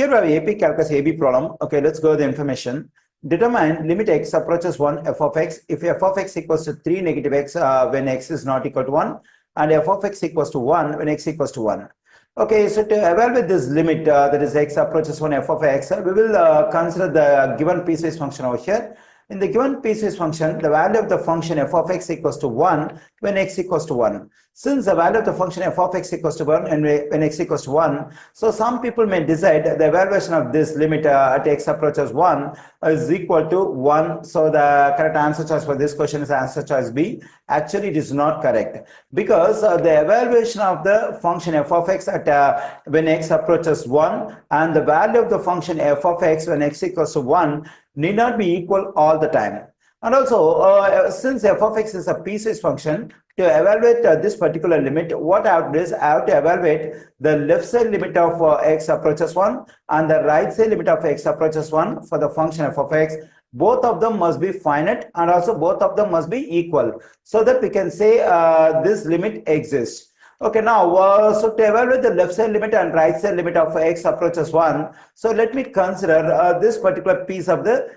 Here we have AP calculus AB problem. Okay, let's go to the information. Determine limit x approaches 1 f of x if f of x equals to 3 negative x when x is not equal to 1 and f of x equals to 1 when x equals to 1. Okay, so to evaluate this limit that is x approaches 1 f of x, we will consider the given piecewise function over here. In the given piecewise function, the value of the function f of x equals to 1 when x equals to 1. Since the value of the function f of x equals to 1 and when x equals to 1, so some people may decide the evaluation of this limit at x approaches 1 is equal to 1. So the correct answer choice for this question is answer choice B. Actually, it is not correct because the evaluation of the function f of x at when x approaches 1 and the value of the function f of x when x equals to 1 need not be equal all the time. And also, since f of x is a piecewise function, to evaluate this particular limit, what I have to do is I have to evaluate the left side limit of x approaches 1 and the right side limit of x approaches 1 for the function f of x. Both of them must be finite and also both of them must be equal, so that we can say this limit exists. Okay, now, so to evaluate the left side limit and right side limit of x approaches 1, so let me consider this particular piece of the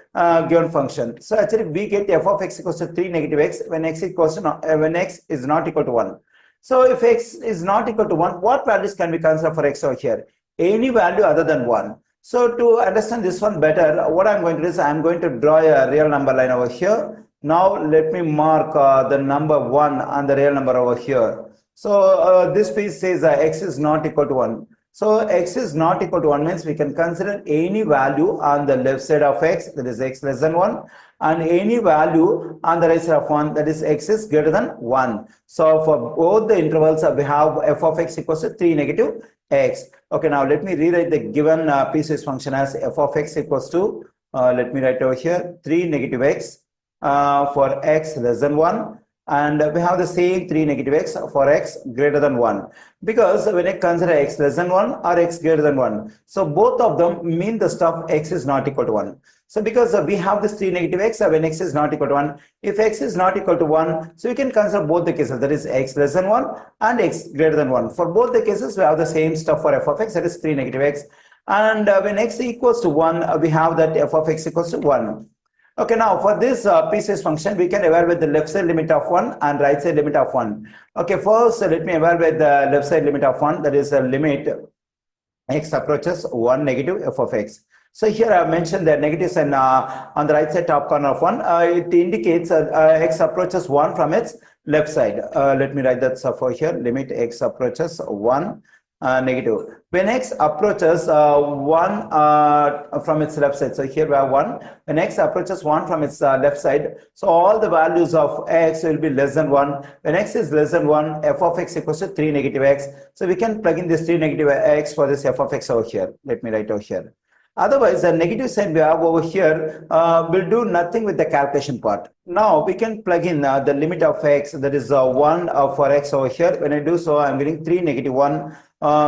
given function. So actually we get f of x equals to 3 negative x when x equals to when x is not equal to 1. So if x is not equal to 1, what values can we consider for x over here? Any value other than 1. So to understand this one better, what I'm going to do is I'm going to draw a real number line over here. Now let me mark the number 1 and the real number over here. So this piece says x is not equal to 1. So x is not equal to 1 means we can consider any value on the left side of x, that is x less than 1, and any value on the right side of 1, that is x is greater than 1. So for both the intervals we have f of x equals to 3 negative x. Okay, now let me rewrite the given piecewise function as f of x equals to, let me write over here, 3 negative x for x less than 1. And we have the same 3 negative x for x greater than 1, because when I consider x less than 1 or x greater than 1, so both of them mean the stuff x is not equal to 1. So because we have this 3 negative x when x is not equal to 1, if x is not equal to 1, so you can consider both the cases, that is x less than 1 and x greater than 1. For both the cases we have the same stuff for f of x, that is 3 negative x, and when x equals to 1 we have that f of x equals to 1. Okay, now for this piecewise function, we can evaluate the left side limit of 1 and right side limit of 1. Okay, first let me evaluate the left side limit of 1, that is a limit x approaches 1 negative f of x. So here I have mentioned the negative sign on the right side top corner of 1. It indicates x approaches 1 from its left side. Let me write that stuff over here, limit x approaches 1 negative. When x approaches 1 from its left side, so here we have 1. When x approaches 1 from its left side, so all the values of x will be less than 1. When x is less than 1, f of x equals to 3 negative x. So we can plug in this 3 negative x for this f of x over here. Let me write over here. Otherwise, the negative sign we have over here will do nothing with the calculation part. Now we can plug in the limit of x, that is 1 for x over here. When I do so, I'm getting 3 negative 1.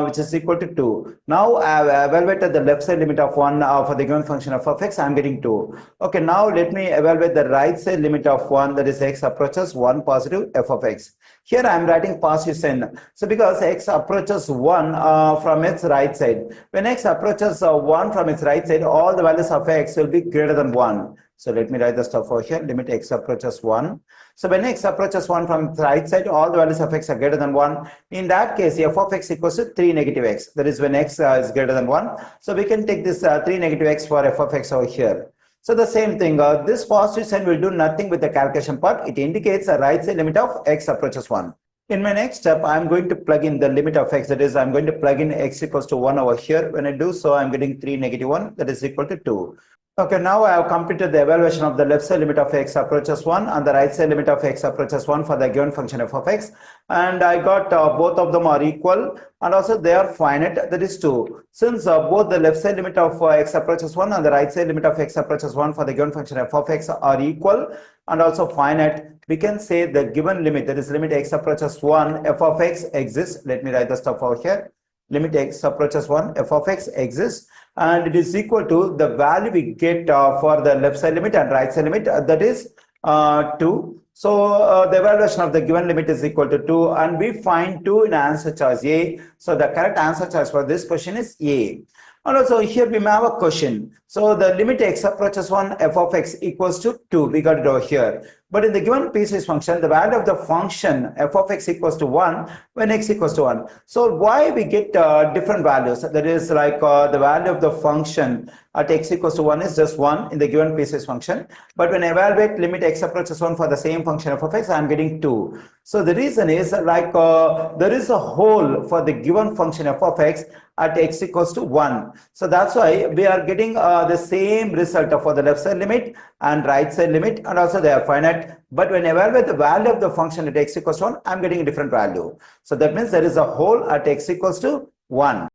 Which is equal to 2. Now I have evaluated the left side limit of 1 for the given function f of x, I am getting 2. Okay, now let me evaluate the right side limit of 1, that is x approaches 1 positive f of x. Here I am writing positive sign. So because x approaches 1 from its right side, when x approaches 1 from its right side, all the values of x will be greater than 1. So let me write the stuff over here, limit x approaches 1. So when x approaches 1 from the right side, all the values of x are greater than 1. In that case, f of x equals to 3 negative x. That is when x is greater than 1. So we can take this 3 negative x for f of x over here. So the same thing, this positive sign will do nothing with the calculation part. It indicates a right side limit of x approaches 1. In my next step, I'm going to plug in the limit of x, that is, I'm going to plug in x equals to 1 over here. When I do so, I'm getting 3 negative 1, that is equal to 2. Okay, now I have completed the evaluation of the left side limit of x approaches 1 and the right side limit of x approaches 1 for the given function f of x. And I got both of them are equal and also they are finite, that is 2. Since both the left side limit of x approaches 1 and the right side limit of x approaches 1 for the given function f of x are equal and also finite, we can say the given limit, that is limit x approaches 1 f of x exists. Let me write the stuff over here. Limit x approaches 1 f of x exists, and it is equal to the value we get for the left side limit and right side limit, that is 2. So the evaluation of the given limit is equal to 2, and we find 2 in answer choice A. So the correct answer choice for this question is A. And also here we may have a question. So the limit x approaches 1, f of x equals to 2. We got it over here. But in the given piecewise function, the value of the function f of x equals to 1 when x equals to 1. So why we get different values? That is like the value of the function at x equals to 1 is just 1 in the given piecewise function. But when I evaluate limit x approaches 1 for the same function f of x, I am getting 2. So the reason is like there is a hole for the given function f of x at x equals to 1. So that's why we are getting the same result for the left side limit and right side limit, and also they are finite. But when I evaluate the value of the function at x equals to 1, I'm getting a different value. So that means there is a hole at x equals to 1.